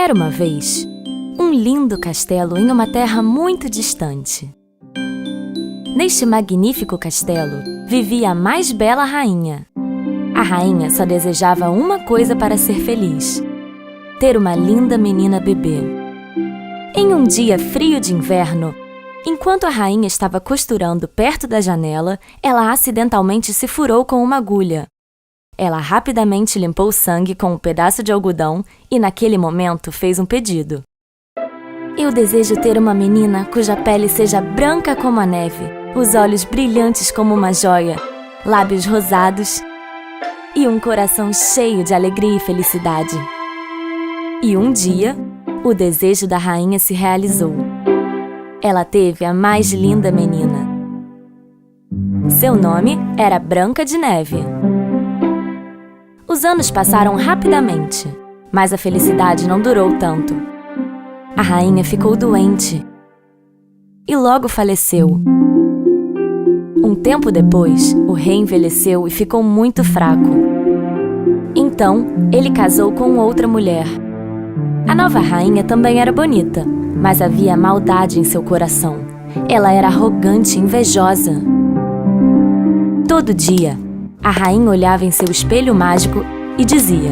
Era uma vez um lindo castelo em uma terra muito distante. Neste magnífico castelo vivia a mais bela rainha. A rainha só desejava uma coisa para ser feliz: ter uma linda menina bebê. Em um dia frio de inverno, enquanto a rainha estava costurando perto da janela, ela acidentalmente se furou com uma agulha. Ela rapidamente limpou o sangue com um pedaço de algodão e, naquele momento, fez um pedido. Eu desejo ter uma menina cuja pele seja branca como a neve, os olhos brilhantes como uma joia, lábios rosados e um coração cheio de alegria e felicidade. E um dia, o desejo da rainha se realizou. Ela teve a mais linda menina. Seu nome era Branca de Neve. Os anos passaram rapidamente, mas a felicidade não durou tanto. A rainha ficou doente e logo faleceu. Um tempo depois, o rei envelheceu e ficou muito fraco. Então, ele casou com outra mulher. A nova rainha também era bonita, mas havia maldade em seu coração. Ela era arrogante e invejosa. Todo dia, a rainha olhava em seu espelho mágico e dizia: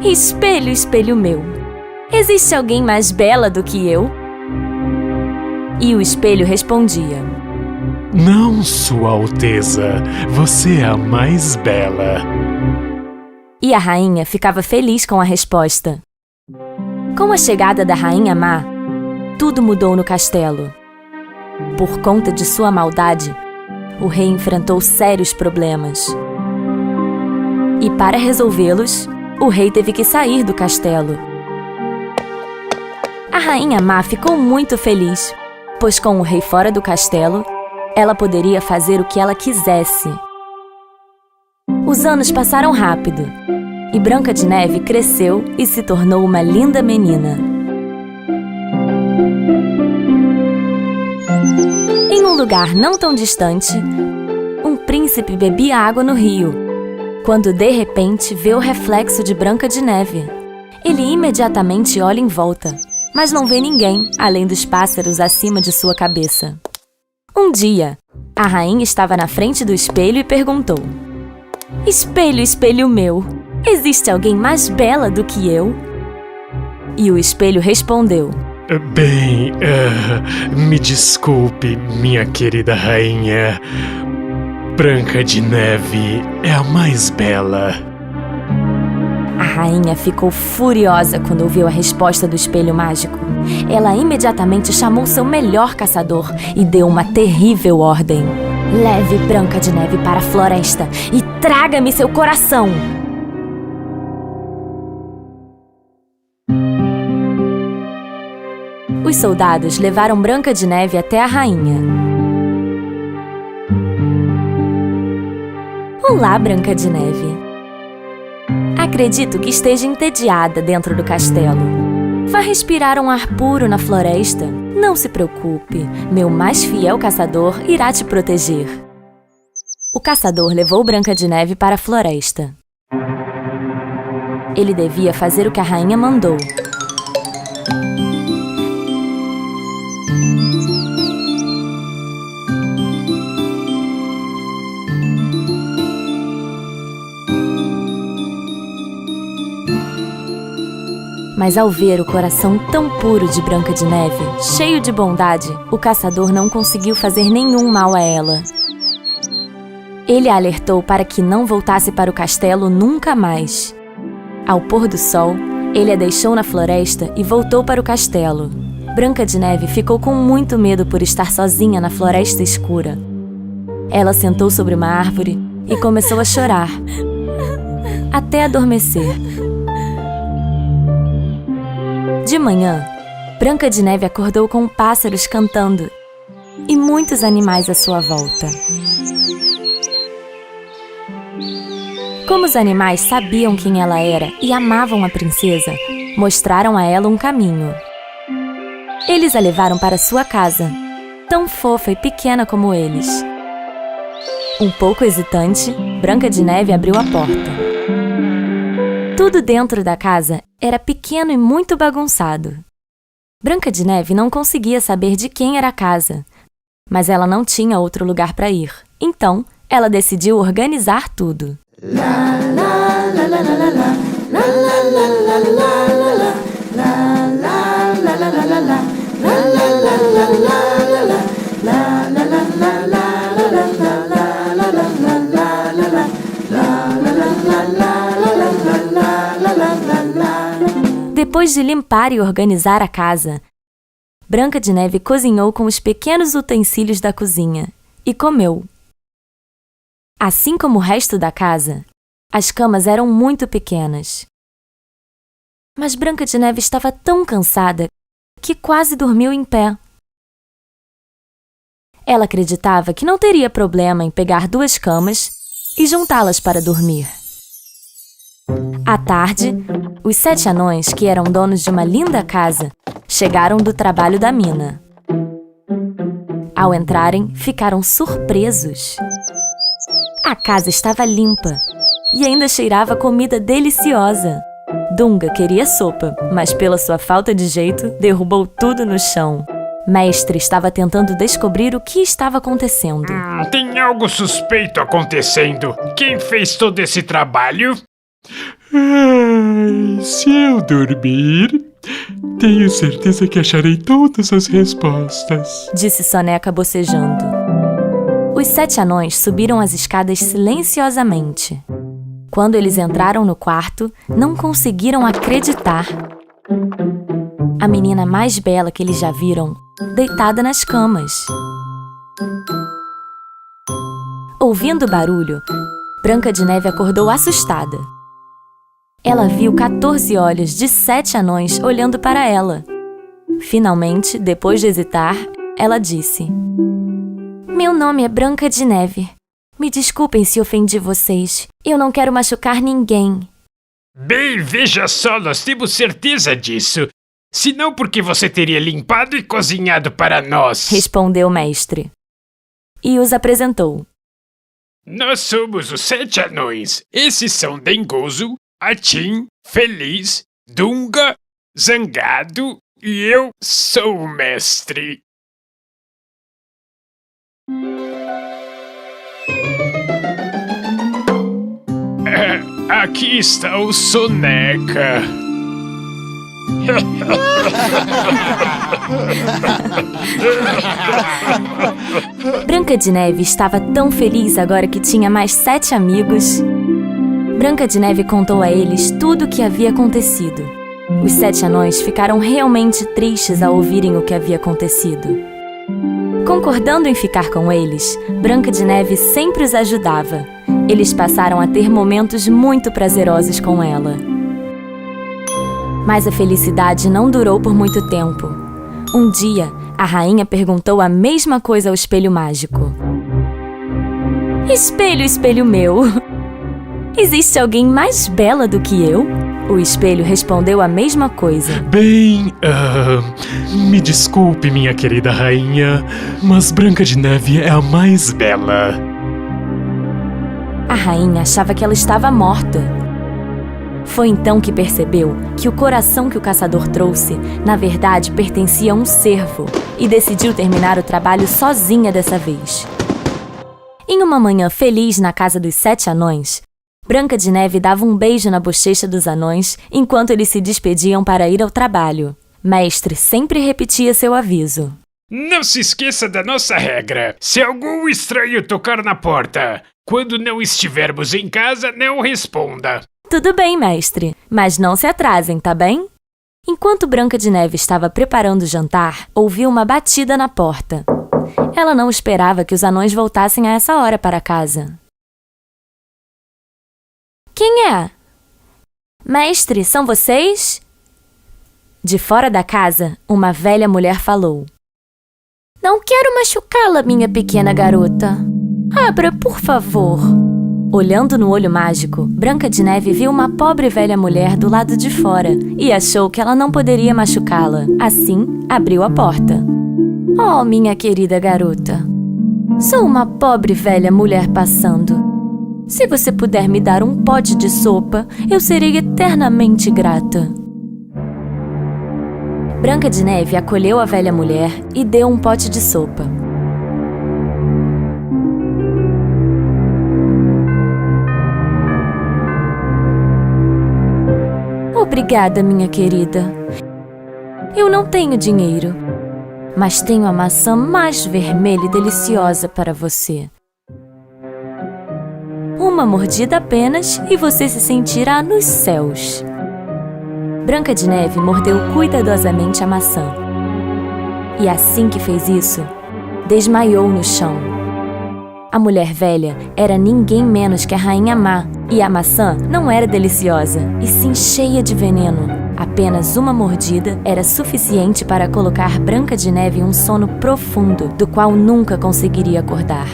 Espelho, espelho meu, existe alguém mais bela do que eu? E o espelho respondia: Não, Sua Alteza, você é a mais bela. E a rainha ficava feliz com a resposta. Com a chegada da Rainha Má, tudo mudou no castelo. Por conta de sua maldade, o rei enfrentou sérios problemas. E para resolvê-los, o rei teve que sair do castelo. A Rainha Má ficou muito feliz, pois com o rei fora do castelo, ela poderia fazer o que ela quisesse. Os anos passaram rápido, e Branca de Neve cresceu e se tornou uma linda menina. Em um lugar não tão distante, um príncipe bebia água no rio, quando de repente vê o reflexo de Branca de Neve. Ele imediatamente olha em volta, mas não vê ninguém além dos pássaros acima de sua cabeça. Um dia, a rainha estava na frente do espelho e perguntou: Espelho, espelho meu, existe alguém mais bela do que eu? E o espelho respondeu: Bem, me desculpe, minha querida rainha. Branca de Neve é a mais bela. A rainha ficou furiosa quando ouviu a resposta do espelho mágico. Ela imediatamente chamou seu melhor caçador e deu uma terrível ordem: Leve Branca de Neve para a floresta e traga-me seu coração! Os soldados levaram Branca de Neve até a rainha. Olá, Branca de Neve. Acredito que esteja entediada dentro do castelo. Vá respirar um ar puro na floresta. Não se preocupe, meu mais fiel caçador irá te proteger. O caçador levou Branca de Neve para a floresta. Ele devia fazer o que a rainha mandou. Mas ao ver o coração tão puro de Branca de Neve, cheio de bondade, o caçador não conseguiu fazer nenhum mal a ela. Ele a alertou para que não voltasse para o castelo nunca mais. Ao pôr do sol, ele a deixou na floresta e voltou para o castelo. Branca de Neve ficou com muito medo por estar sozinha na floresta escura. Ela sentou sobre uma árvore e começou a chorar, até adormecer. De manhã, Branca de Neve acordou com pássaros cantando e muitos animais à sua volta. Como os animais sabiam quem ela era e amavam a princesa, mostraram a ela um caminho. Eles a levaram para sua casa, tão fofa e pequena como eles. Um pouco hesitante, Branca de Neve abriu a porta. Tudo dentro da casa era pequeno e muito bagunçado. Branca de Neve não conseguia saber de quem era a casa, mas ela não tinha outro lugar para ir. Então, ela decidiu organizar tudo. Depois de limpar e organizar a casa, Branca de Neve cozinhou com os pequenos utensílios da cozinha e comeu. Assim como o resto da casa, as camas eram muito pequenas. Mas Branca de Neve estava tão cansada que quase dormiu em pé. Ela acreditava que não teria problema em pegar 2 camas e juntá-las para dormir. À tarde, os 7 anões, que eram donos de uma linda casa, chegaram do trabalho da mina. Ao entrarem, ficaram surpresos. A casa estava limpa e ainda cheirava comida deliciosa. Dunga queria sopa, mas pela sua falta de jeito, derrubou tudo no chão. Mestre estava tentando descobrir o que estava acontecendo. Tem algo suspeito acontecendo. Quem fez todo esse trabalho? Ai, se eu dormir, tenho certeza que acharei todas as respostas, disse Soneca bocejando. Os 7 anões subiram as escadas silenciosamente. Quando eles entraram no quarto, não conseguiram acreditar. A menina mais bela que eles já viram, deitada nas camas. Ouvindo o barulho, Branca de Neve acordou assustada. Ela viu 14 olhos de 7 anões olhando para ela. Finalmente, depois de hesitar, ela disse: Meu nome é Branca de Neve. Me desculpem se ofendi vocês. Eu não quero machucar ninguém. Bem, veja só, nós temos certeza disso. Senão porque você teria limpado e cozinhado para nós, respondeu o mestre. E os apresentou. Nós somos os 7 anões. Esses são Dengoso, Atim, Feliz, Dunga, Zangado e eu sou o mestre. Aqui está o Soneca. Branca de Neve estava tão feliz agora que tinha mais 7 amigos. Branca de Neve contou a eles tudo o que havia acontecido. Os 7 anões ficaram realmente tristes ao ouvirem o que havia acontecido. Concordando em ficar com eles, Branca de Neve sempre os ajudava. Eles passaram a ter momentos muito prazerosos com ela. Mas a felicidade não durou por muito tempo. Um dia, a rainha perguntou a mesma coisa ao espelho mágico. Espelho, espelho meu, existe alguém mais bela do que eu? O espelho respondeu a mesma coisa. Bem, me desculpe, minha querida rainha, mas Branca de Neve é a mais bela. A rainha achava que ela estava morta. Foi então que percebeu que o coração que o caçador trouxe, na verdade, pertencia a um cervo e decidiu terminar o trabalho sozinha dessa vez. Em uma manhã feliz na casa dos 7 anões, Branca de Neve dava um beijo na bochecha dos anões enquanto eles se despediam para ir ao trabalho. Mestre sempre repetia seu aviso. Não se esqueça da nossa regra. Se algum estranho tocar na porta, quando não estivermos em casa, não responda. Tudo bem, mestre, mas não se atrasem, tá bem? Enquanto Branca de Neve estava preparando o jantar, ouviu uma batida na porta. Ela não esperava que os anões voltassem a essa hora para casa. Quem é? Mestre, são vocês? De fora da casa, uma velha mulher falou. Não quero machucá-la, minha pequena garota. Abra, por favor. Olhando no olho mágico, Branca de Neve viu uma pobre velha mulher do lado de fora e achou que ela não poderia machucá-la. Assim, abriu a porta. Oh, minha querida garota. Sou uma pobre velha mulher passando. Se você puder me dar um pote de sopa, eu serei eternamente grata. Branca de Neve acolheu a velha mulher e deu um pote de sopa. Obrigada, minha querida. Eu não tenho dinheiro, mas tenho a maçã mais vermelha e deliciosa para você. Uma mordida apenas e você se sentirá nos céus. Branca de Neve mordeu cuidadosamente a maçã. E assim que fez isso, desmaiou no chão. A mulher velha era ninguém menos que a Rainha Má, e a maçã não era deliciosa, e sim cheia de veneno. Apenas uma mordida era suficiente para colocar Branca de Neve em um sono profundo, do qual nunca conseguiria acordar.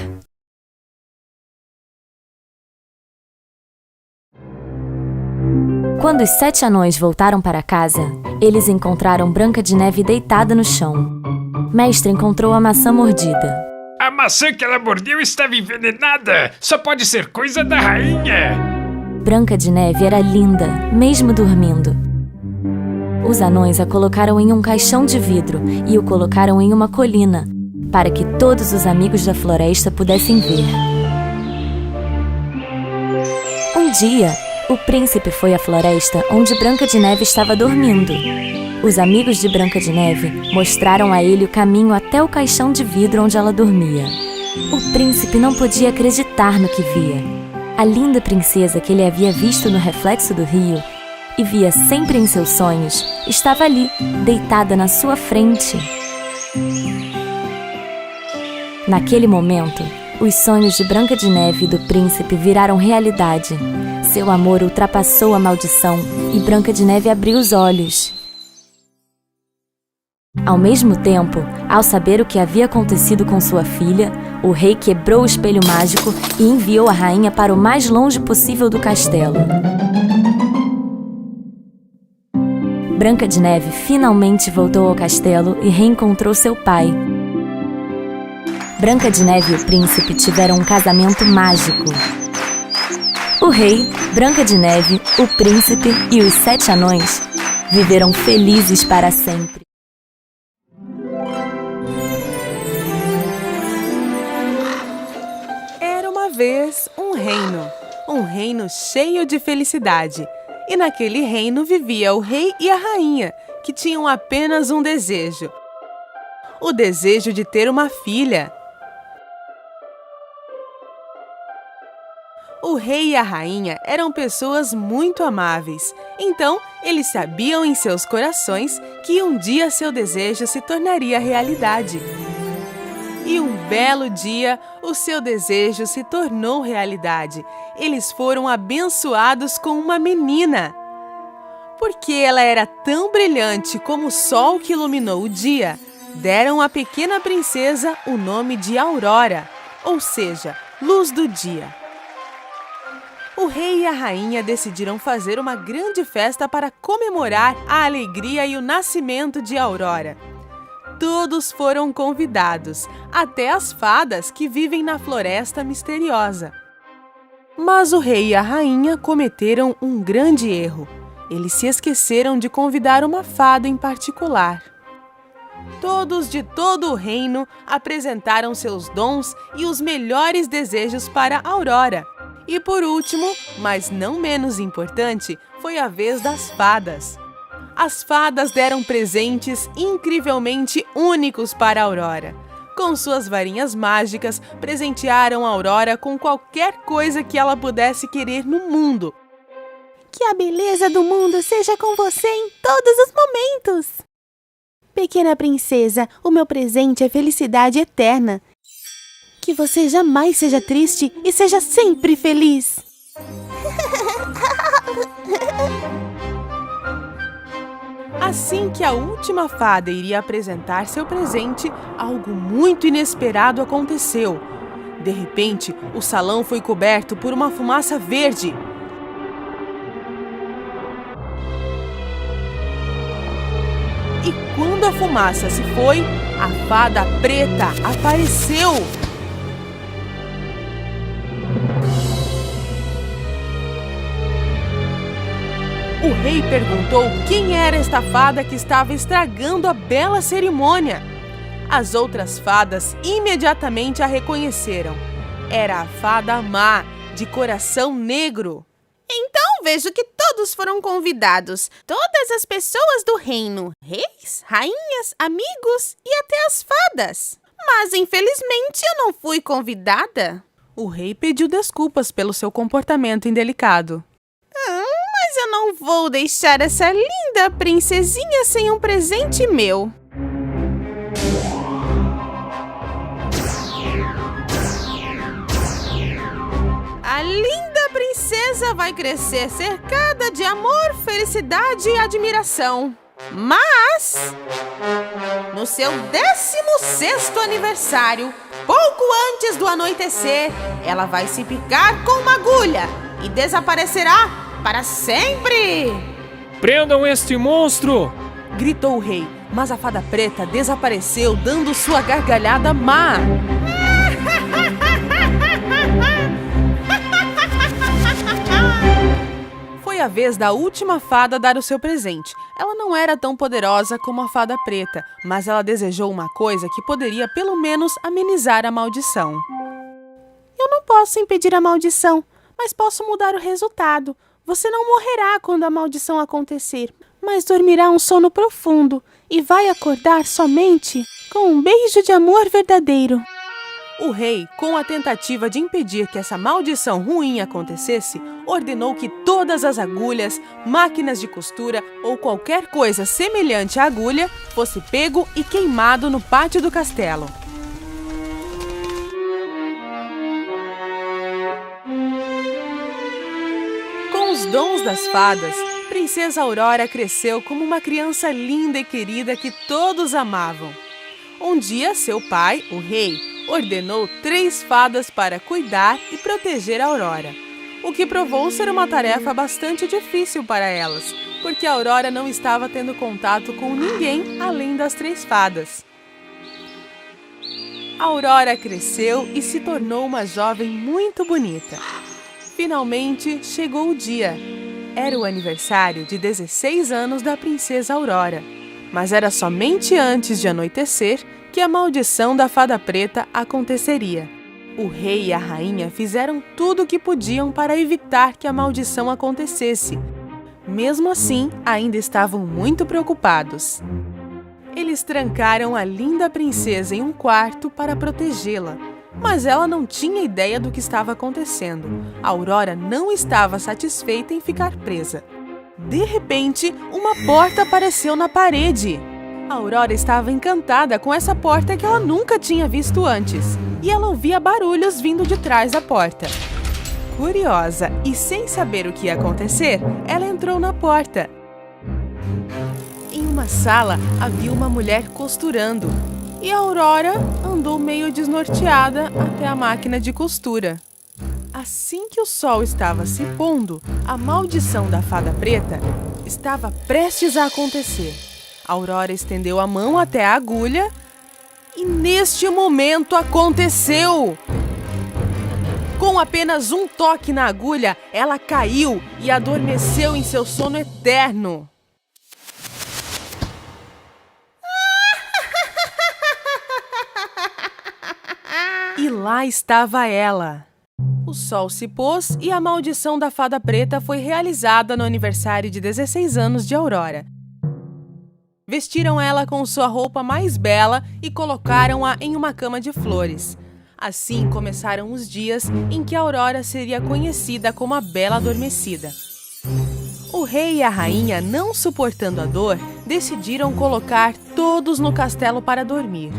Quando os 7 anões voltaram para casa, eles encontraram Branca de Neve deitada no chão. Mestre encontrou a maçã mordida. A maçã que ela mordeu estava envenenada! Só pode ser coisa da rainha! Branca de Neve era linda, mesmo dormindo. Os anões a colocaram em um caixão de vidro e o colocaram em uma colina, para que todos os amigos da floresta pudessem ver. Um dia, o príncipe foi à floresta onde Branca de Neve estava dormindo. Os amigos de Branca de Neve mostraram a ele o caminho até o caixão de vidro onde ela dormia. O príncipe não podia acreditar no que via. A linda princesa que ele havia visto no reflexo do rio e via sempre em seus sonhos, estava ali, deitada na sua frente. Naquele momento, os sonhos de Branca de Neve e do príncipe viraram realidade. Seu amor ultrapassou a maldição e Branca de Neve abriu os olhos. Ao mesmo tempo, ao saber o que havia acontecido com sua filha, o rei quebrou o espelho mágico e enviou a rainha para o mais longe possível do castelo. Branca de Neve finalmente voltou ao castelo e reencontrou seu pai. Branca de Neve e o príncipe tiveram um casamento mágico. O rei, Branca de Neve, o príncipe e os 7 anões viveram felizes para sempre. Era uma vez um reino cheio de felicidade. E naquele reino vivia o rei e a rainha, que tinham apenas um desejo: o desejo de ter uma filha. O rei e a rainha eram pessoas muito amáveis, então eles sabiam em seus corações que um dia seu desejo se tornaria realidade. E um belo dia, o seu desejo se tornou realidade. Eles foram abençoados com uma menina. Porque ela era tão brilhante como o sol que iluminou o dia, deram à pequena princesa o nome de Aurora, ou seja, luz do dia. O rei e a rainha decidiram fazer uma grande festa para comemorar a alegria e o nascimento de Aurora. Todos foram convidados, até as fadas que vivem na floresta misteriosa. Mas o rei e a rainha cometeram um grande erro. Eles se esqueceram de convidar uma fada em particular. Todos de todo o reino apresentaram seus dons e os melhores desejos para Aurora. E por último, mas não menos importante, foi a vez das fadas. As fadas deram presentes incrivelmente únicos para Aurora. Com suas varinhas mágicas, presentearam Aurora com qualquer coisa que ela pudesse querer no mundo. Que a beleza do mundo seja com você em todos os momentos! Pequena princesa, o meu presente é felicidade eterna. Que você jamais seja triste e seja sempre feliz! Assim que a última fada iria apresentar seu presente, algo muito inesperado aconteceu. De repente, o salão foi coberto por uma fumaça verde. E quando a fumaça se foi, a fada preta apareceu. rei perguntou quem era esta fada que estava estragando a bela cerimônia. As outras fadas imediatamente a reconheceram. Era a fada má, de coração negro. Então vejo que todos foram convidados. Todas as pessoas do reino. Reis, rainhas, amigos e até as fadas. Mas infelizmente eu não fui convidada. O rei pediu desculpas pelo seu comportamento indelicado. Mas eu não vou deixar essa linda princesinha sem um presente meu. A linda princesa vai crescer cercada de amor, felicidade e admiração. Mas, no seu 16º aniversário, pouco antes do anoitecer, ela vai se picar com uma agulha e desaparecerá para sempre! Prendam este monstro! Gritou o rei, mas a fada preta desapareceu dando sua gargalhada má. Foi a vez da última fada dar o seu presente. Ela não era tão poderosa como a fada preta, mas ela desejou uma coisa que poderia pelo menos amenizar a maldição. Eu não posso impedir a maldição, mas posso mudar o resultado. Você não morrerá quando a maldição acontecer, mas dormirá um sono profundo e vai acordar somente com um beijo de amor verdadeiro. O rei, com a tentativa de impedir que essa maldição ruim acontecesse, ordenou que todas as agulhas, máquinas de costura ou qualquer coisa semelhante à agulha fosse pego e queimado no pátio do castelo. Com os dons das fadas, Princesa Aurora cresceu como uma criança linda e querida que todos amavam. Um dia, seu pai, o rei, ordenou 3 fadas para cuidar e proteger a Aurora, o que provou ser uma tarefa bastante difícil para elas, porque a Aurora não estava tendo contato com ninguém além das 3 fadas. A Aurora cresceu e se tornou uma jovem muito bonita. Finalmente chegou o dia. Era o aniversário de 16 anos da Princesa Aurora, mas era somente antes de anoitecer que a maldição da fada preta aconteceria. O rei e a rainha fizeram tudo o que podiam para evitar que a maldição acontecesse. Mesmo assim, ainda estavam muito preocupados. Eles trancaram a linda princesa em um quarto para protegê-la, mas ela não tinha ideia do que estava acontecendo. A Aurora não estava satisfeita em ficar presa. De repente, uma porta apareceu na parede. A Aurora estava encantada com essa porta que ela nunca tinha visto antes, e ela ouvia barulhos vindo de trás da porta. Curiosa e sem saber o que ia acontecer, ela entrou na porta. Em uma sala havia uma mulher costurando, e a Aurora andou meio desnorteada até a máquina de costura. Assim que o sol estava se pondo, a maldição da fada preta estava prestes a acontecer. A Aurora estendeu a mão até a agulha e neste momento aconteceu! Com apenas um toque na agulha, ela caiu e adormeceu em seu sono eterno. E lá estava ela. O sol se pôs e a maldição da fada preta foi realizada no aniversário de 16 anos de Aurora. Vestiram ela com sua roupa mais bela e colocaram-a em uma cama de flores. Assim começaram os dias em que a Aurora seria conhecida como a Bela Adormecida. O rei e a rainha, não suportando a dor, decidiram colocar todos no castelo para dormir,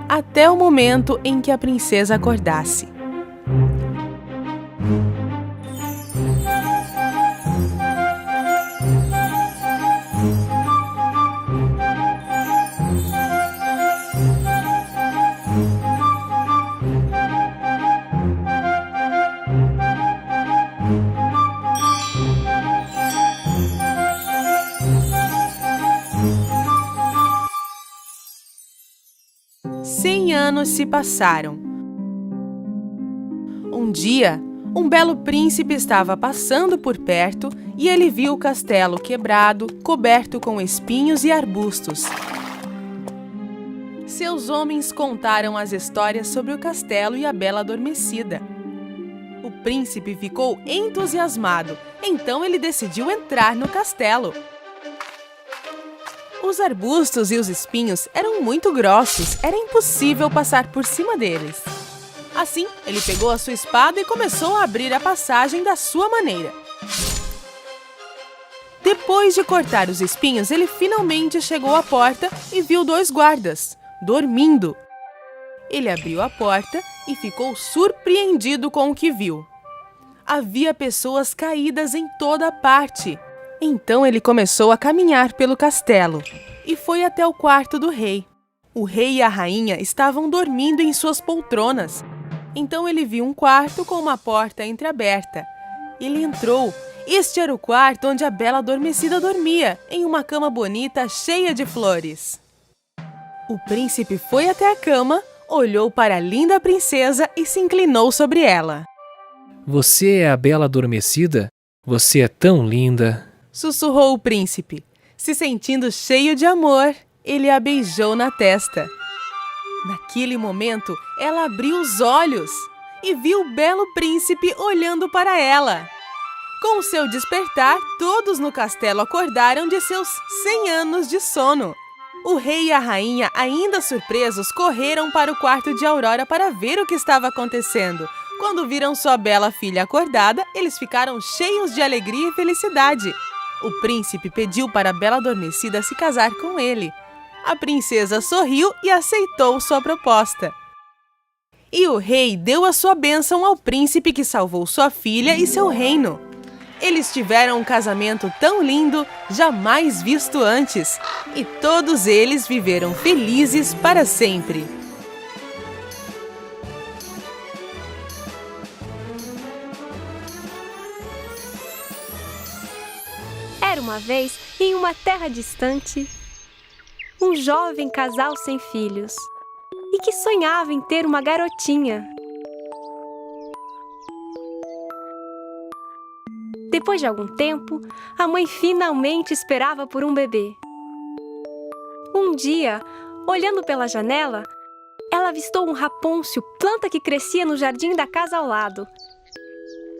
até o momento em que a princesa acordasse. Anos se passaram. Um dia, Um belo príncipe estava passando por perto e ele viu o castelo quebrado, coberto com espinhos e arbustos. Seus homens contaram as histórias sobre o castelo e a Bela Adormecida. O príncipe ficou entusiasmado, então ele decidiu entrar no castelo. Os arbustos e os espinhos eram muito grossos, era impossível passar por cima deles. Assim, ele pegou a sua espada e começou a abrir a passagem da sua maneira. Depois de cortar os espinhos, ele finalmente chegou à porta e viu 2 guardas, dormindo. Ele abriu a porta e ficou surpreendido com o que viu. Havia pessoas caídas em toda parte. Então ele começou a caminhar pelo castelo e foi até o quarto do rei. O rei e a rainha estavam dormindo em suas poltronas. Então ele viu um quarto com uma porta entreaberta. Ele entrou. Este era o quarto onde a Bela Adormecida dormia, em uma cama bonita cheia de flores. O príncipe foi até a cama, olhou para a linda princesa e se inclinou sobre ela. Você é a Bela Adormecida? Você é tão linda. Sussurrou o príncipe. Se sentindo cheio de amor, ele a beijou na testa. Naquele momento, ela abriu os olhos e viu o belo príncipe olhando para ela. Com o seu despertar, todos no castelo acordaram de seus 100 anos de sono. O rei e a rainha, ainda surpresos, correram para o quarto de Aurora para ver o que estava acontecendo. Quando viram sua bela filha acordada, eles ficaram cheios de alegria e felicidade. O príncipe pediu para a Bela Adormecida se casar com ele. A princesa sorriu e aceitou sua proposta. E o rei deu a sua bênção ao príncipe que salvou sua filha e seu reino. Eles tiveram um casamento tão lindo, jamais visto antes, e todos eles viveram felizes para sempre. Era uma vez, em uma terra distante, um jovem casal sem filhos e que sonhava em ter uma garotinha. Depois de algum tempo, a mãe finalmente esperava por um bebê. Um dia, olhando pela janela, ela avistou um rapôncio, planta que crescia no jardim da casa ao lado.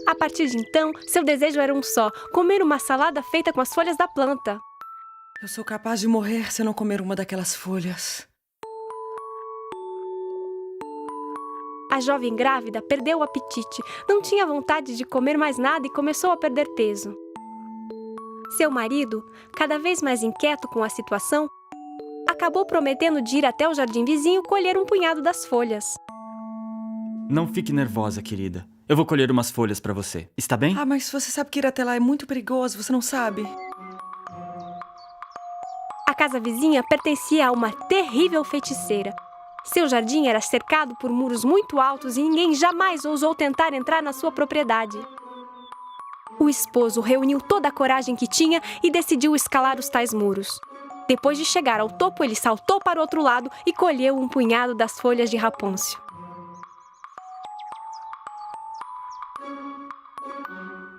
A partir de então, seu desejo era um só: comer uma salada feita com as folhas da planta. Eu sou capaz de morrer se eu não comer uma daquelas folhas. A jovem grávida perdeu o apetite, não tinha vontade de comer mais nada e começou a perder peso. Seu marido, cada vez mais inquieto com a situação, acabou prometendo de ir até o jardim vizinho colher um punhado das folhas. Não fique nervosa, querida. Eu vou colher umas folhas pra você. Está bem? Ah, mas você sabe que ir até lá é muito perigoso, você não sabe? A casa vizinha pertencia a uma terrível feiticeira. Seu jardim era cercado por muros muito altos e ninguém jamais ousou tentar entrar na sua propriedade. O esposo reuniu toda a coragem que tinha e decidiu escalar os tais muros. Depois de chegar ao topo, ele saltou para o outro lado e colheu um punhado das folhas de rapôncio.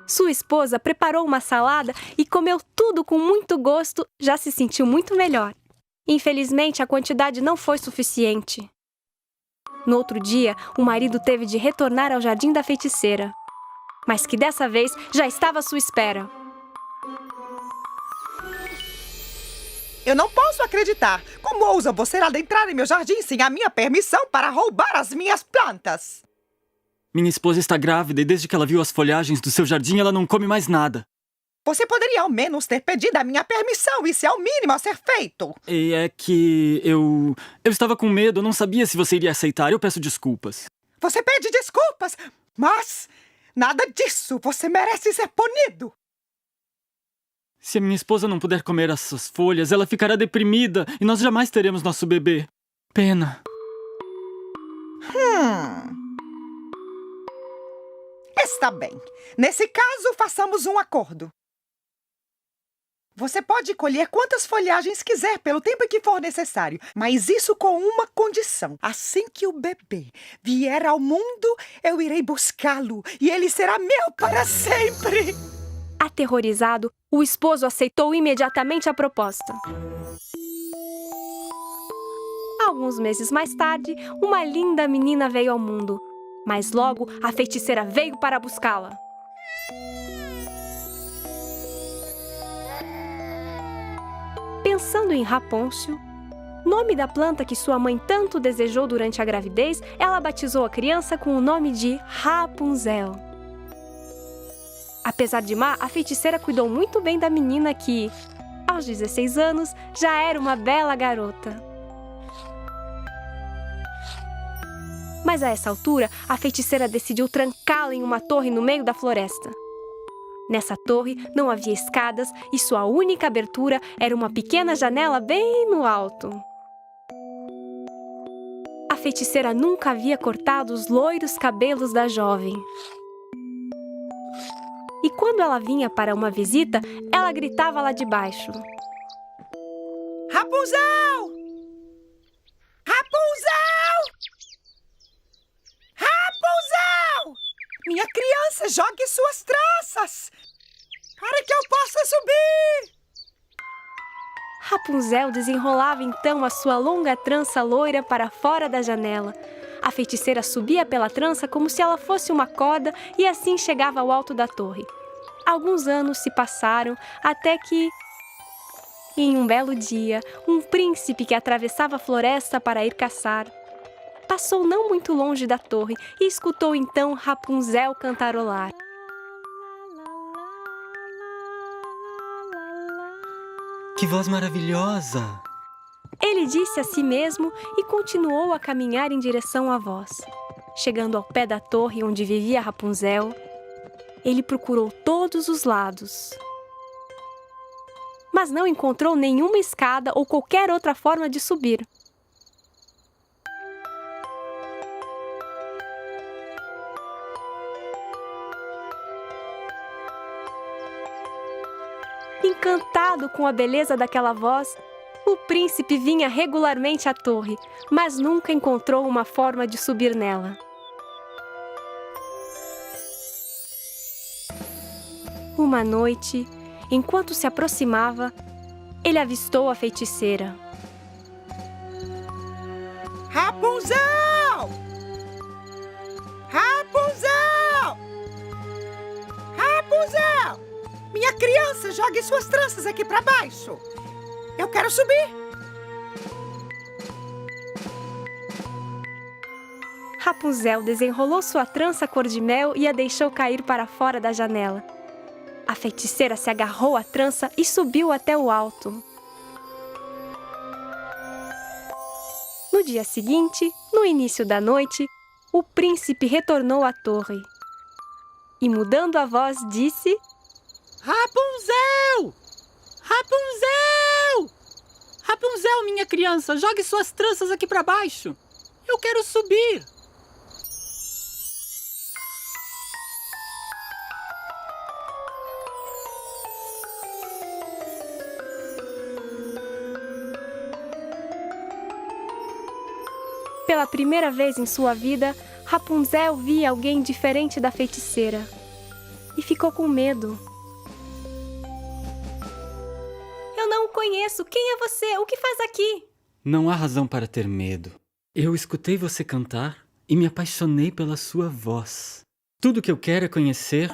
Sua esposa preparou uma salada e comeu tudo com muito gosto, já se sentiu muito melhor. Infelizmente, a quantidade não foi suficiente. No outro dia, o marido teve de retornar ao jardim da feiticeira, mas que dessa vez já estava à sua espera. Eu não posso acreditar! Como ousa você adentrar em meu jardim sem a minha permissão para roubar as minhas plantas? Minha esposa está grávida e desde que ela viu as folhagens do seu jardim, ela não come mais nada. Você poderia ao menos ter pedido a minha permissão, isso é o mínimo a ser feito. E é que eu estava com medo, eu não sabia se você iria aceitar, eu peço desculpas. Você pede desculpas, mas nada disso, você merece ser punido. Se a minha esposa não puder comer essas folhas, ela ficará deprimida e nós jamais teremos nosso bebê. Pena. Está bem. Nesse caso, façamos um acordo. Você pode colher quantas folhagens quiser pelo tempo que for necessário, mas isso com uma condição. Assim que o bebê vier ao mundo, eu irei buscá-lo e ele será meu para sempre. Aterrorizado, o esposo aceitou imediatamente a proposta. Alguns meses mais tarde, uma linda menina veio ao mundo, mas logo a feiticeira veio para buscá-la. Pensando em Rapôncio, nome da planta que sua mãe tanto desejou durante a gravidez, ela batizou a criança com o nome de Rapunzel. Apesar de má, a feiticeira cuidou muito bem da menina que, aos 16 anos, já era uma bela garota. Mas a essa altura, a feiticeira decidiu trancá-la em uma torre no meio da floresta. Nessa torre não havia escadas e sua única abertura era uma pequena janela bem no alto. A feiticeira nunca havia cortado os loiros cabelos da jovem. E quando ela vinha para uma visita, ela gritava lá de baixo: Rapunzel! Rapunzel! Rapunzel! Minha criança, jogue suas tranças para que eu possa subir! Rapunzel desenrolava então a sua longa trança loira para fora da janela. A feiticeira subia pela trança como se ela fosse uma corda e assim chegava ao alto da torre. Alguns anos se passaram até que, em um belo dia, um príncipe que atravessava a floresta para ir caçar passou não muito longe da torre e escutou então Rapunzel cantarolar. Que voz maravilhosa! Ele disse a si mesmo e continuou a caminhar em direção à voz. Chegando ao pé da torre onde vivia Rapunzel, ele procurou todos os lados, mas não encontrou nenhuma escada ou qualquer outra forma de subir. Encantado com a beleza daquela voz, o príncipe vinha regularmente à torre, mas nunca encontrou uma forma de subir nela. Uma noite, enquanto se aproximava, ele avistou a feiticeira. Rapunzel! Rapunzel! Rapunzel! Minha criança, jogue suas tranças aqui para baixo. Eu quero subir. Rapunzel desenrolou sua trança cor de mel e a deixou cair para fora da janela. A feiticeira se agarrou à trança e subiu até o alto. No dia seguinte, no início da noite, o príncipe retornou à torre e, mudando a voz, disse: Rapunzel! Rapunzel! Rapunzel, minha criança, jogue suas tranças aqui para baixo. Eu quero subir. Pela primeira vez em sua vida, Rapunzel via alguém diferente da feiticeira e ficou com medo. Eu não o conheço. Quem é você? O que faz aqui? Não há razão para ter medo. Eu escutei você cantar e me apaixonei pela sua voz. Tudo que eu quero é conhecer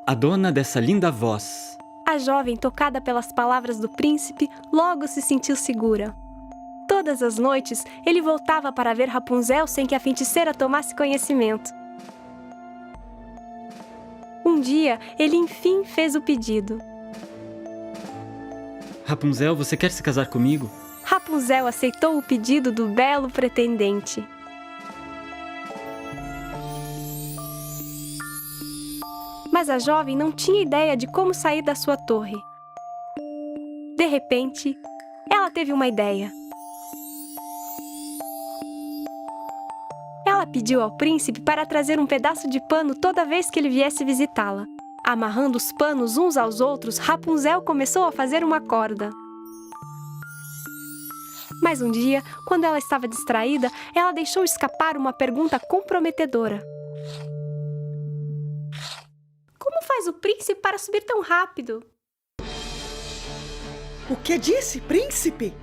a dona dessa linda voz. A jovem, tocada pelas palavras do príncipe, logo se sentiu segura. Todas as noites, ele voltava para ver Rapunzel sem que a feiticeira tomasse conhecimento. Um dia, ele enfim fez o pedido. Rapunzel, você quer se casar comigo? Rapunzel aceitou o pedido do belo pretendente. Mas a jovem não tinha ideia de como sair da sua torre. De repente, ela teve uma ideia. Ela pediu ao príncipe para trazer um pedaço de pano toda vez que ele viesse visitá-la. Amarrando os panos uns aos outros, Rapunzel começou a fazer uma corda. Mas um dia, quando ela estava distraída, ela deixou escapar uma pergunta comprometedora. Como faz o príncipe para subir tão rápido? O que disse, príncipe?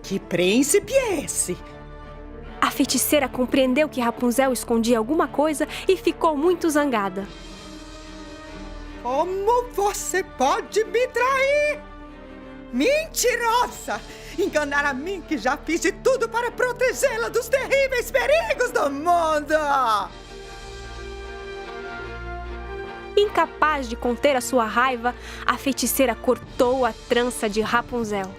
Que príncipe é esse? A feiticeira compreendeu que Rapunzel escondia alguma coisa e ficou muito zangada. Como você pode me trair? Mentirosa! Enganar a mim que já fiz de tudo para protegê-la dos terríveis perigos do mundo! Incapaz de conter a sua raiva, a feiticeira cortou a trança de Rapunzel.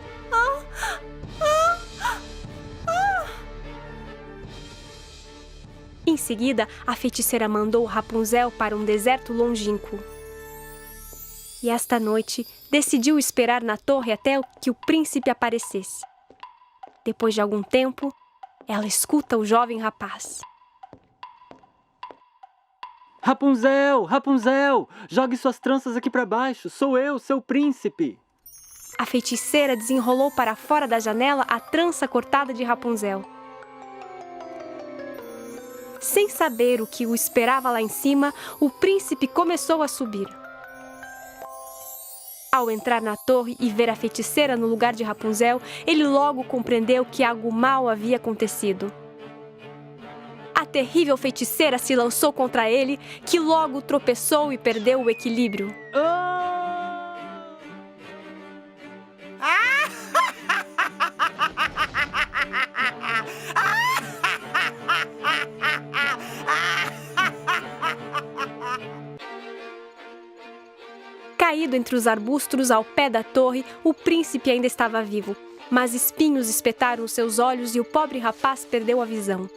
Em seguida, a feiticeira mandou Rapunzel para um deserto longínquo. E esta noite, decidiu esperar na torre até que o príncipe aparecesse. Depois de algum tempo, ela escuta o jovem rapaz. Rapunzel, Rapunzel, jogue suas tranças aqui para baixo. Sou eu, seu príncipe. A feiticeira desenrolou para fora da janela a trança cortada de Rapunzel. Sem saber o que o esperava lá em cima, o príncipe começou a subir. Ao entrar na torre e ver a feiticeira no lugar de Rapunzel, ele logo compreendeu que algo mal havia acontecido. A terrível feiticeira se lançou contra ele, que logo tropeçou e perdeu o equilíbrio. Caído entre os arbustos ao pé da torre, o príncipe ainda estava vivo, mas espinhos espetaram os seus olhos e o pobre rapaz perdeu a visão.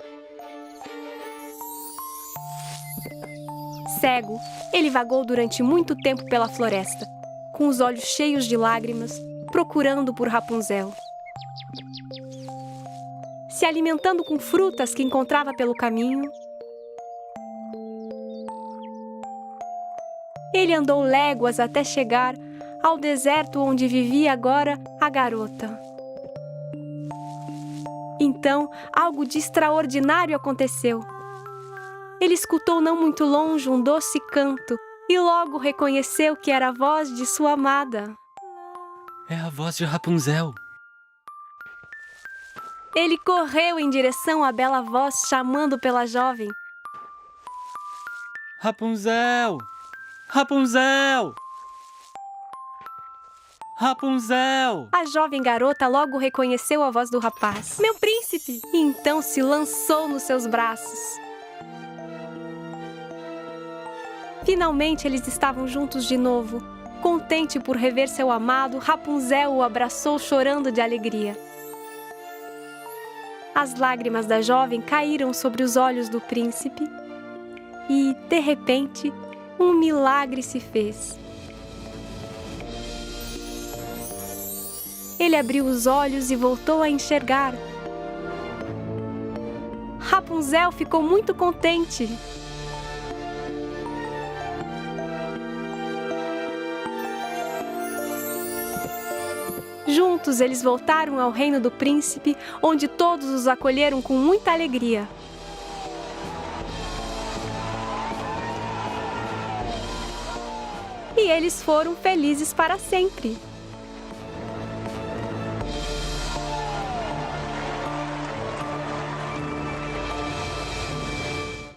Cego, ele vagou durante muito tempo pela floresta, com os olhos cheios de lágrimas, procurando por Rapunzel. Se alimentando com frutas que encontrava pelo caminho, ele andou léguas até chegar ao deserto onde vivia agora a garota. Então, algo de extraordinário aconteceu. Ele escutou não muito longe um doce canto e logo reconheceu que era a voz de sua amada. É a voz de Rapunzel. Ele correu em direção à bela voz chamando pela jovem. Rapunzel! Rapunzel! Rapunzel! A jovem garota logo reconheceu a voz do rapaz. Meu príncipe! E então se lançou nos seus braços. Finalmente eles estavam juntos de novo. Contente por rever seu amado, Rapunzel o abraçou chorando de alegria. As lágrimas da jovem caíram sobre os olhos do príncipe e, de repente, um milagre se fez. Ele abriu os olhos e voltou a enxergar. Rapunzel ficou muito contente. Juntos eles voltaram ao reino do príncipe, onde todos os acolheram com muita alegria. E eles foram felizes para sempre.